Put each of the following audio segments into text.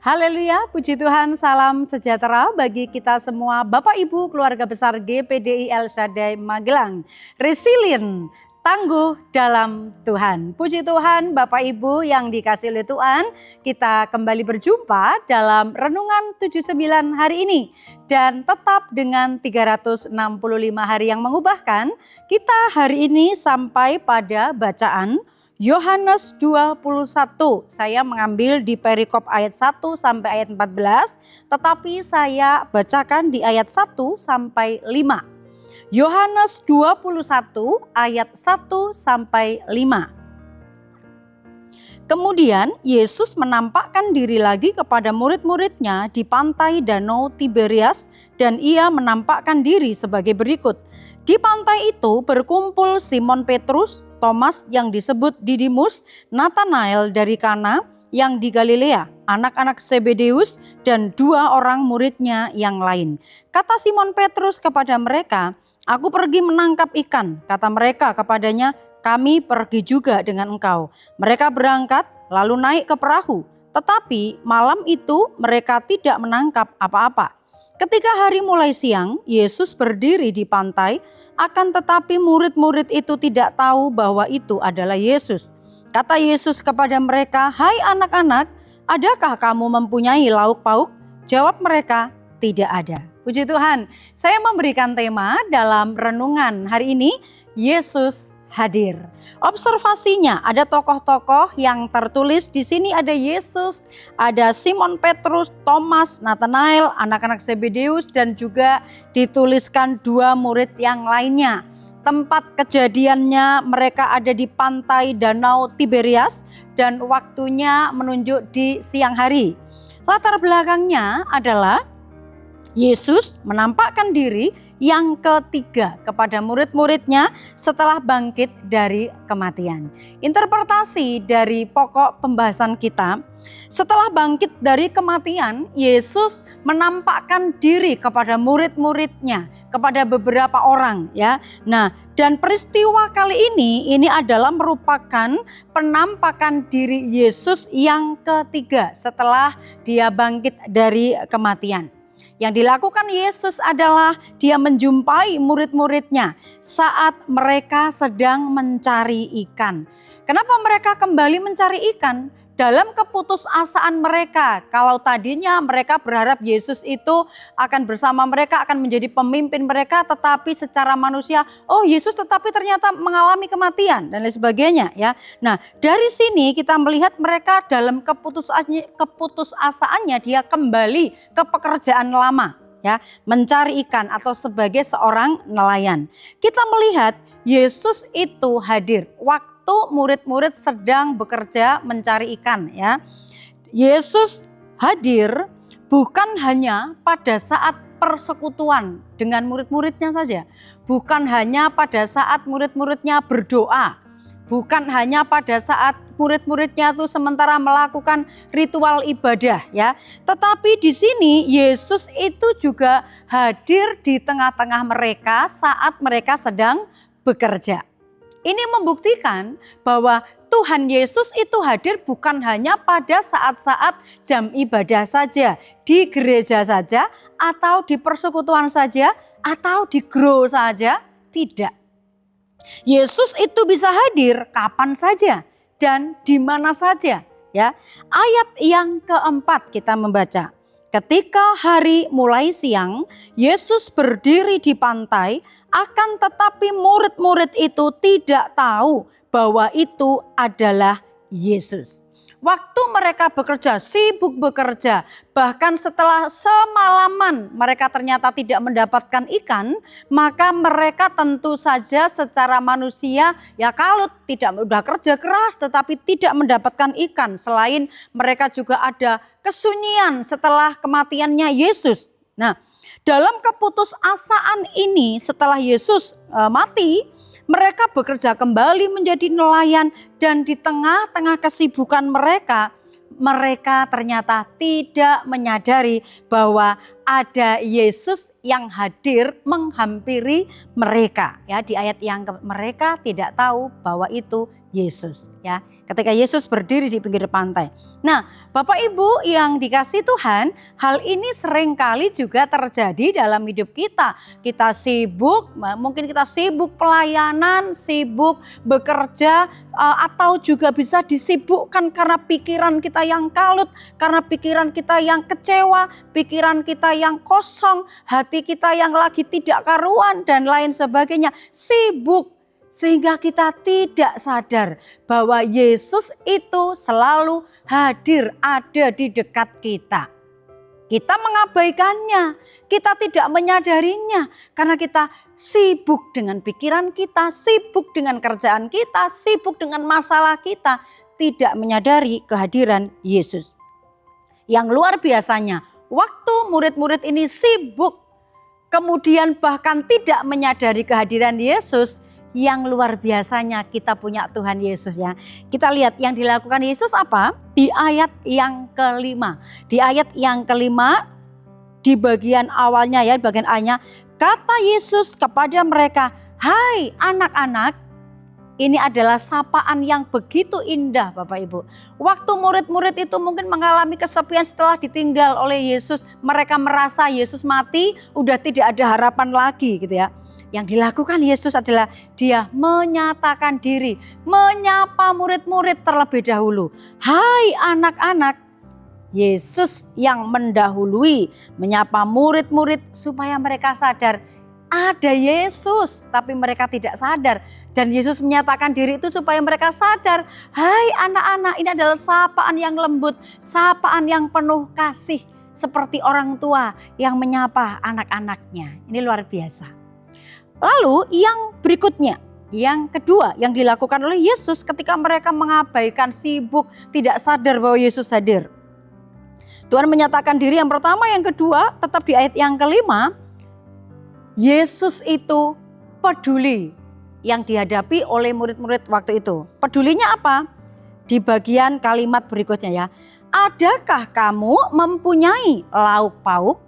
Haleluya, puji Tuhan, salam sejahtera bagi kita semua Bapak Ibu keluarga besar GPDI El Shaddai Magelang. Resilient, tangguh dalam Tuhan. Puji Tuhan Bapak Ibu yang dikasih oleh Tuhan, kita kembali berjumpa dalam Renungan 79 hari ini. Dan tetap dengan 365 hari yang mengubahkan, kita hari ini sampai pada bacaan Yohanes 21, saya mengambil di perikop ayat 1 sampai ayat 14, tetapi saya bacakan di ayat 1 sampai 5. Yohanes 21 ayat 1 sampai 5. Kemudian Yesus menampakkan diri lagi kepada murid-muridnya di pantai Danau Tiberias dan ia menampakkan diri sebagai berikut. Di pantai itu berkumpul Simon Petrus, Thomas yang disebut Didimus, Nathanael dari Kana yang di Galilea, anak-anak Zebedeus dan dua orang muridnya yang lain. Kata Simon Petrus kepada mereka, "Aku pergi menangkap ikan." Kata mereka kepadanya, "Kami pergi juga dengan engkau." Mereka berangkat lalu naik ke perahu, tetapi malam itu mereka tidak menangkap apa-apa. Ketika hari mulai siang, Yesus berdiri di pantai, akan tetapi murid-murid itu tidak tahu bahwa itu adalah Yesus. Kata Yesus kepada mereka, "Hai anak-anak, adakah kamu mempunyai lauk pauk?" Jawab mereka, "Tidak ada." Puji Tuhan, saya memberikan tema dalam renungan hari ini, Yesus hadir. Observasinya ada tokoh-tokoh yang tertulis di sini, ada Yesus, ada Simon Petrus, Thomas, Nathanael, anak-anak Zebedeus, dan juga dituliskan dua murid yang lainnya. Tempat kejadiannya mereka ada di pantai Danau Tiberias dan waktunya menunjuk di siang hari. Latar belakangnya adalah Yesus menampakkan diri yang ketiga kepada murid-muridnya setelah bangkit dari kematian. Interpretasi dari pokok pembahasan kita, setelah bangkit dari kematian, Yesus menampakkan diri kepada murid-muridnya, kepada beberapa orang ya. Nah, dan peristiwa kali ini adalah merupakan penampakan diri Yesus yang ketiga setelah dia bangkit dari kematian. Yang dilakukan Yesus adalah dia menjumpai murid-muridnya saat mereka sedang mencari ikan. Kenapa mereka kembali mencari ikan? Dalam keputusasaan mereka, kalau tadinya mereka berharap Yesus itu akan bersama mereka, akan menjadi pemimpin mereka, tetapi secara manusia, Yesus tetapi ternyata mengalami kematian dan lain sebagainya ya. Nah, dari sini kita melihat mereka dalam keputusasaannya dia kembali ke pekerjaan lama ya, mencari ikan atau sebagai seorang nelayan. Kita melihat Yesus itu hadir waktu murid-murid sedang bekerja mencari ikan ya. Yesus hadir bukan hanya pada saat persekutuan dengan murid-muridnya saja, bukan hanya pada saat murid-muridnya berdoa, bukan hanya pada saat murid-muridnya itu sementara melakukan ritual ibadah ya, tetapi di sini Yesus itu juga hadir di tengah-tengah mereka saat mereka sedang bekerja. Ini membuktikan bahwa Tuhan Yesus itu hadir bukan hanya pada saat-saat jam ibadah saja, di gereja saja, atau di persekutuan saja, atau di grow saja, tidak. Yesus itu bisa hadir kapan saja dan di mana saja ya. Ayat yang keempat kita membaca. Ketika hari mulai siang, Yesus berdiri di pantai, akan tetapi murid-murid itu tidak tahu bahwa itu adalah Yesus. Waktu mereka bekerja, sibuk bekerja, bahkan setelah semalaman mereka ternyata tidak mendapatkan ikan, maka mereka tentu saja secara manusia ya kalau tidak udah kerja keras tetapi tidak mendapatkan ikan. Selain mereka juga ada kesunyian setelah kematiannya Yesus. Nah, dalam keputusasaan ini setelah Yesus mati, mereka bekerja kembali menjadi nelayan dan di tengah-tengah kesibukan mereka ternyata tidak menyadari bahwa ada Yesus yang hadir menghampiri mereka. Ya, di ayat yang mereka tidak tahu bahwa itu Yesus. Ya, ketika Yesus berdiri di pinggir pantai. Nah, Bapak Ibu yang dikasihi Tuhan, hal ini seringkali juga terjadi dalam hidup kita. Kita sibuk, mungkin kita sibuk pelayanan, sibuk bekerja, atau juga bisa disibukkan karena pikiran kita yang kalut, karena pikiran kita yang kecewa, pikiran kita yang kosong, hati kita yang lagi tidak karuan dan lain sebagainya. Sibuk. Sehingga kita tidak sadar bahwa Yesus itu selalu hadir, ada di dekat kita. Kita mengabaikannya, kita tidak menyadarinya karena kita sibuk dengan pikiran kita, sibuk dengan kerjaan kita, sibuk dengan masalah kita, tidak menyadari kehadiran Yesus. Yang luar biasanya, waktu murid-murid ini sibuk, kemudian bahkan tidak menyadari kehadiran Yesus, yang luar biasanya kita punya Tuhan Yesus ya. Kita lihat yang dilakukan Yesus apa? Di ayat yang kelima. Di ayat yang kelima di bagian awalnya ya, bagian A-nya. Kata Yesus kepada mereka, "Hai anak-anak." Ini adalah sapaan yang begitu indah Bapak Ibu. Waktu murid-murid itu mungkin mengalami kesepian setelah ditinggal oleh Yesus. Mereka merasa Yesus mati, udah tidak ada harapan lagi gitu ya. Yang dilakukan Yesus adalah dia menyatakan diri, menyapa murid-murid terlebih dahulu. Hai anak-anak, Yesus yang mendahului menyapa murid-murid supaya mereka sadar ada Yesus, tapi mereka tidak sadar. Dan Yesus menyatakan diri itu supaya mereka sadar, hai anak-anak, ini adalah sapaan yang lembut, sapaan yang penuh kasih. Seperti orang tua yang menyapa anak-anaknya. Ini luar biasa. Lalu yang berikutnya, yang kedua yang dilakukan oleh Yesus ketika mereka mengabaikan, sibuk, tidak sadar bahwa Yesus hadir. Tuhan menyatakan diri yang pertama, yang kedua, tetap di ayat yang kelima, Yesus itu peduli yang dihadapi oleh murid-murid waktu itu. Pedulinya apa? Di bagian kalimat berikutnya ya. Adakah kamu mempunyai lauk pauk?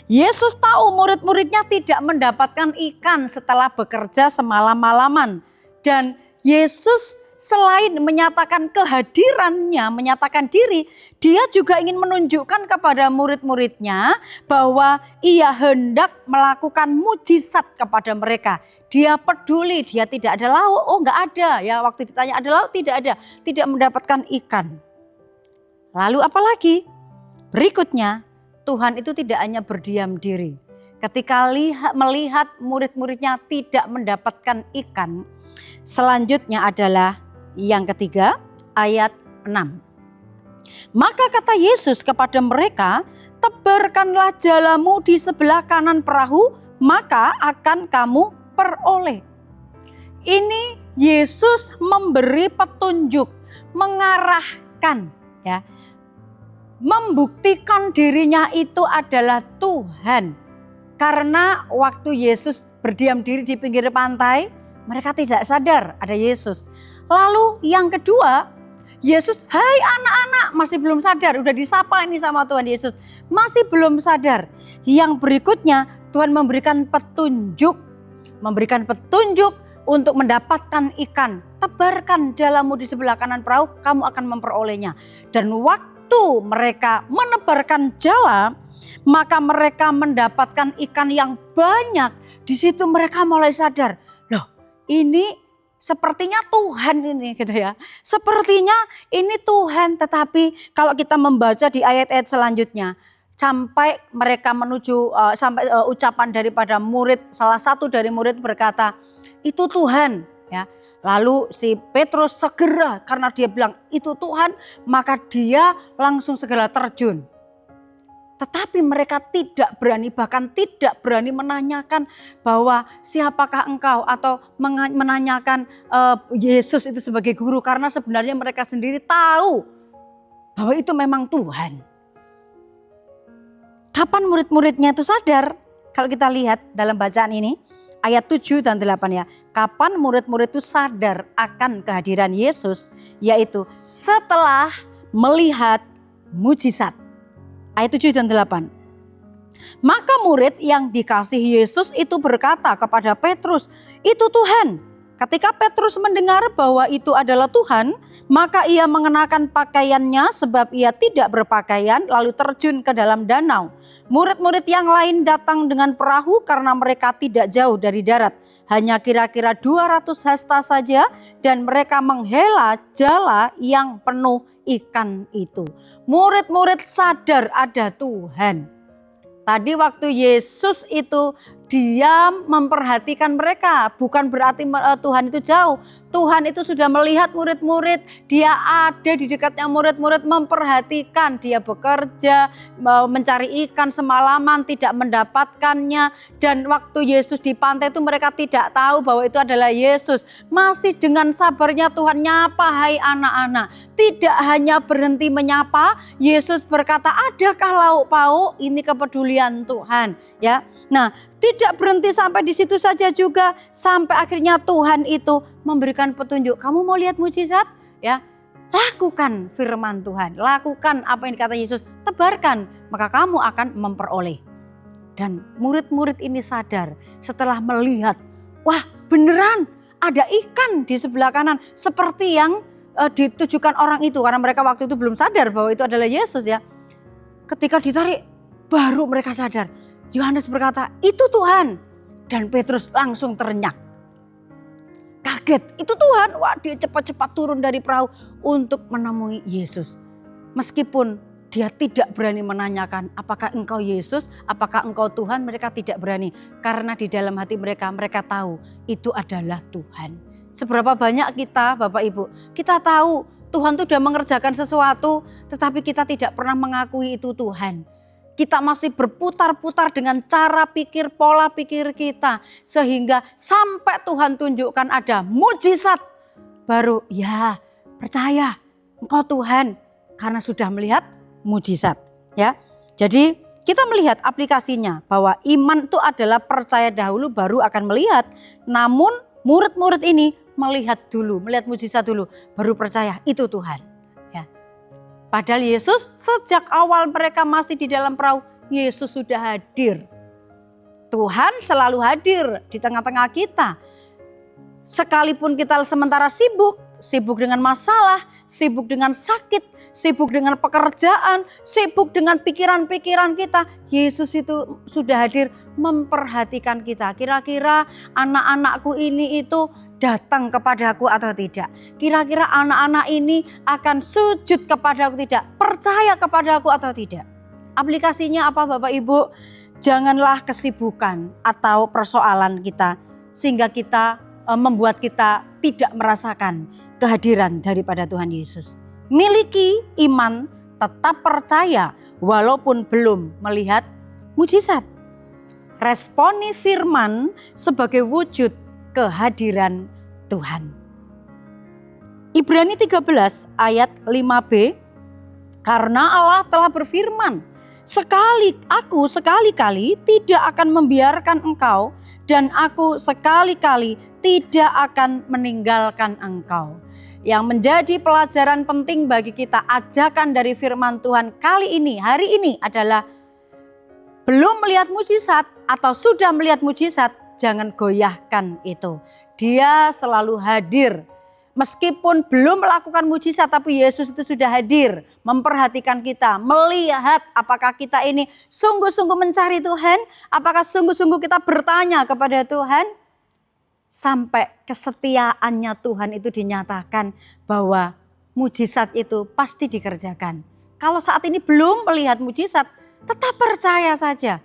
Yesus tahu murid-muridnya tidak mendapatkan ikan setelah bekerja semalam-malaman. Dan Yesus selain menyatakan kehadirannya, menyatakan diri, dia juga ingin menunjukkan kepada murid-muridnya bahwa ia hendak melakukan mujizat kepada mereka. Dia peduli, dia tidak ada lauk, oh enggak ada ya, waktu ditanya ada lauk, tidak ada, tidak mendapatkan ikan. Lalu apa lagi? Berikutnya, Tuhan itu tidak hanya berdiam diri. Ketika melihat murid-muridnya tidak mendapatkan ikan, selanjutnya adalah yang ketiga, ayat 6. Maka kata Yesus kepada mereka, tebarkanlah jalamu di sebelah kanan perahu, maka akan kamu peroleh. Ini Yesus memberi petunjuk, mengarahkan ya. Membuktikan dirinya itu adalah Tuhan. Karena waktu Yesus berdiam diri di pinggir pantai, mereka tidak sadar ada Yesus. Lalu yang kedua, Yesus, hai anak-anak, masih belum sadar, udah disapa ini sama Tuhan Yesus, masih belum sadar. Yang berikutnya Tuhan memberikan petunjuk untuk mendapatkan ikan. Tebarkan jalamu di sebelah kanan perahu, kamu akan memperolehnya. Dan waktu mereka menebarkan jala, maka mereka mendapatkan ikan yang banyak. Di situ mereka mulai sadar, loh ini sepertinya Tuhan ini gitu ya. Sepertinya ini Tuhan, tetapi kalau kita membaca di ayat-ayat selanjutnya, sampai mereka menuju ucapan daripada murid, salah satu dari murid berkata, itu Tuhan ya. Lalu si Petrus segera, karena dia bilang itu Tuhan, maka dia langsung segera terjun. Tetapi mereka tidak berani, bahkan tidak berani menanyakan bahwa siapakah engkau, atau menanyakan Yesus itu sebagai guru, karena sebenarnya mereka sendiri tahu bahwa itu memang Tuhan. Kapan murid-muridnya itu sadar? Kalau kita lihat dalam bacaan ini, ayat 7 dan 8 ya. Kapan murid-murid itu sadar akan kehadiran Yesus? Yaitu setelah melihat mujizat. Ayat 7 dan 8. Maka murid yang dikasihi Yesus itu berkata kepada Petrus, itu Tuhan. ketika Petrus mendengar bahwa itu adalah Tuhan, maka ia mengenakan pakaiannya sebab ia tidak berpakaian, lalu terjun ke dalam danau. Murid-murid yang lain datang dengan perahu karena mereka tidak jauh dari darat, hanya kira-kira 200 hasta saja, dan mereka menghela jala yang penuh ikan itu. Murid-murid sadar ada Tuhan. Tadi waktu Yesus itu dia memperhatikan mereka, bukan berarti Tuhan itu jauh. Tuhan itu sudah melihat murid-murid, dia ada di dekatnya murid-murid, memperhatikan, dia bekerja, mencari ikan semalaman, tidak mendapatkannya. Dan waktu Yesus di pantai itu mereka tidak tahu bahwa itu adalah Yesus. Masih dengan sabarnya Tuhan nyapa, hai anak-anak. Tidak hanya berhenti menyapa, Yesus berkata, adakah lauk pauk? Ini kepedulian Tuhan, ya. Nah, tidak berhenti sampai di situ saja juga, sampai akhirnya Tuhan itu memberikan petunjuk. Kamu mau lihat mujizat? Ya, lakukan firman Tuhan, lakukan apa yang dikata Yesus, tebarkan, maka kamu akan memperoleh. Dan murid-murid ini sadar setelah melihat, wah beneran ada ikan di sebelah kanan, seperti yang ditujukan orang itu, karena mereka waktu itu belum sadar bahwa itu adalah Yesus, ya. Ketika ditarik, baru mereka sadar. Yohanes berkata, itu Tuhan. Dan Petrus langsung terenyak. Kaget, itu Tuhan. Wah, dia cepat-cepat turun dari perahu untuk menemui Yesus. Meskipun dia tidak berani menanyakan, apakah engkau Yesus, apakah engkau Tuhan, mereka tidak berani. Karena di dalam hati mereka, mereka tahu itu adalah Tuhan. Seberapa banyak kita, Bapak Ibu, kita tahu Tuhan itu sudah mengerjakan sesuatu, tetapi kita tidak pernah mengakui itu Tuhan. Kita masih berputar-putar dengan cara pikir, pola pikir kita. Sehingga sampai Tuhan tunjukkan ada mujizat. Baru ya percaya engkau Tuhan. Karena sudah melihat mujizat, ya. Jadi kita melihat aplikasinya bahwa iman itu adalah percaya dahulu baru akan melihat. Namun murid-murid ini melihat dulu, melihat mujizat dulu, baru percaya itu Tuhan. Padahal Yesus sejak awal mereka masih di dalam perahu, Yesus sudah hadir. Tuhan selalu hadir di tengah-tengah kita. Sekalipun kita sementara sibuk dengan masalah, sibuk dengan sakit, sibuk dengan pekerjaan, sibuk dengan pikiran-pikiran kita, Yesus itu sudah hadir memperhatikan kita. Kira-kira anak-anakku ini itu datang kepadaku atau tidak? Kira-kira anak-anak ini akan sujud kepadaku tidak? Percaya kepadaku atau tidak? Aplikasinya apa Bapak Ibu? Janganlah kesibukan atau persoalan kita sehingga kita membuat kita tidak merasakan kehadiran daripada Tuhan Yesus. Miliki iman, tetap percaya walaupun belum melihat mujizat. Responi firman sebagai wujud kehadiran Tuhan. Ibrani 13 ayat 5b, karena Allah telah berfirman, aku sekali-kali tidak akan membiarkan engkau, dan aku sekali-kali tidak akan meninggalkan engkau. Yang menjadi pelajaran penting bagi kita, ajakan dari firman Tuhan kali ini, hari ini adalah belum melihat mujizat atau sudah melihat mujizat, jangan goyahkan itu. Dia selalu hadir. Meskipun belum melakukan mujizat, tapi Yesus itu sudah hadir. Memperhatikan kita, melihat apakah kita ini sungguh-sungguh mencari Tuhan. Apakah sungguh-sungguh kita bertanya kepada Tuhan. Sampai kesetiaannya Tuhan itu dinyatakan bahwa mujizat itu pasti dikerjakan. Kalau saat ini belum melihat mujizat, tetap percaya saja.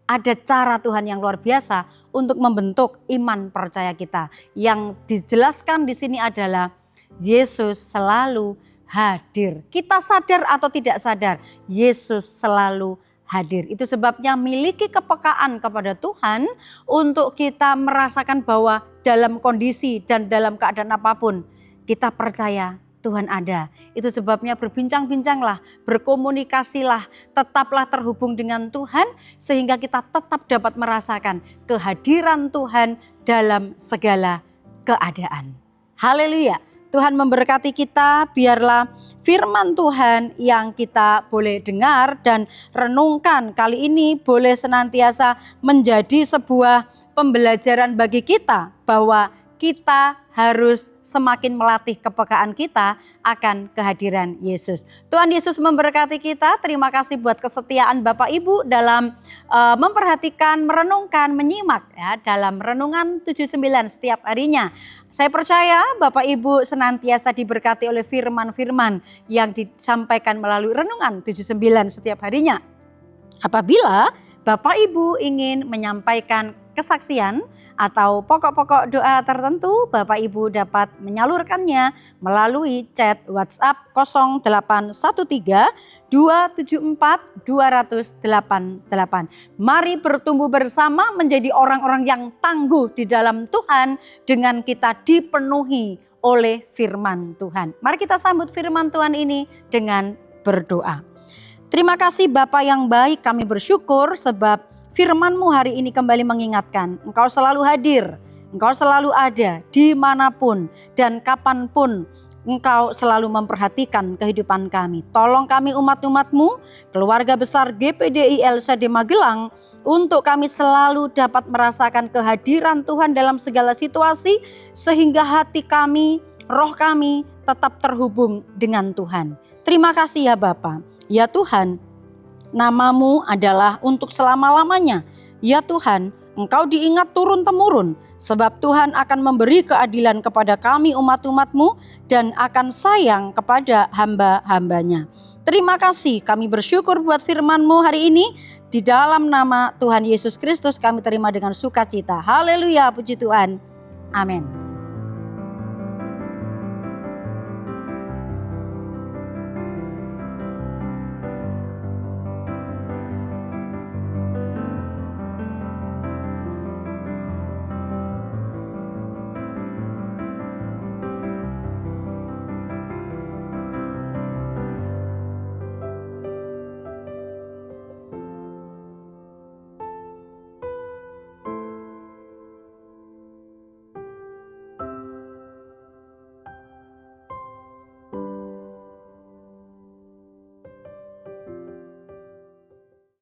Ada cara Tuhan yang luar biasa untuk membentuk iman percaya kita. Yang dijelaskan di sini adalah Yesus selalu hadir. Kita sadar atau tidak sadar, Yesus selalu hadir. Itu sebabnya miliki kepekaan kepada Tuhan untuk kita merasakan bahwa dalam kondisi dan dalam keadaan apapun kita percaya Tuhan ada. Itu sebabnya berbincang-bincanglah, berkomunikasilah, tetaplah terhubung dengan Tuhan sehingga kita tetap dapat merasakan kehadiran Tuhan dalam segala keadaan. Haleluya. Tuhan memberkati kita, biarlah firman Tuhan yang kita boleh dengar dan renungkan kali ini boleh senantiasa menjadi sebuah pembelajaran bagi kita bahwa kita harus semakin melatih kepekaan kita akan kehadiran Yesus. Tuhan Yesus memberkati kita. Terima kasih buat kesetiaan Bapak Ibu dalam memperhatikan, merenungkan, menyimak ya dalam renungan 79 setiap harinya. Saya percaya Bapak Ibu senantiasa diberkati oleh firman-firman yang disampaikan melalui renungan 79 setiap harinya. Apabila Bapak Ibu ingin menyampaikan kesaksian atau pokok-pokok doa tertentu, Bapak Ibu dapat menyalurkannya melalui chat WhatsApp 0813 274 288. Mari bertumbuh bersama menjadi orang-orang yang tangguh di dalam Tuhan dengan kita dipenuhi oleh firman Tuhan. Mari kita sambut firman Tuhan ini dengan berdoa. Terima kasih Bapa yang baik, kami bersyukur sebab firman-Mu hari ini kembali mengingatkan Engkau selalu hadir, Engkau selalu ada dimanapun dan kapanpun. Engkau selalu memperhatikan kehidupan kami. Tolong kami umat-umat-Mu, keluarga besar GPDI LCD Magelang, untuk kami selalu dapat merasakan kehadiran Tuhan dalam segala situasi, sehingga hati kami, roh kami tetap terhubung dengan Tuhan. Terima kasih ya Bapa. Ya Tuhan, Nama-Mu adalah untuk selama-lamanya. Ya Tuhan, Engkau diingat turun-temurun, sebab Tuhan akan memberi keadilan kepada kami umat-umat-Mu dan akan sayang kepada hamba-hambanya. Terima kasih, kami bersyukur buat firman-Mu hari ini. Di dalam nama Tuhan Yesus Kristus kami terima dengan sukacita. Haleluya, puji Tuhan. Amin.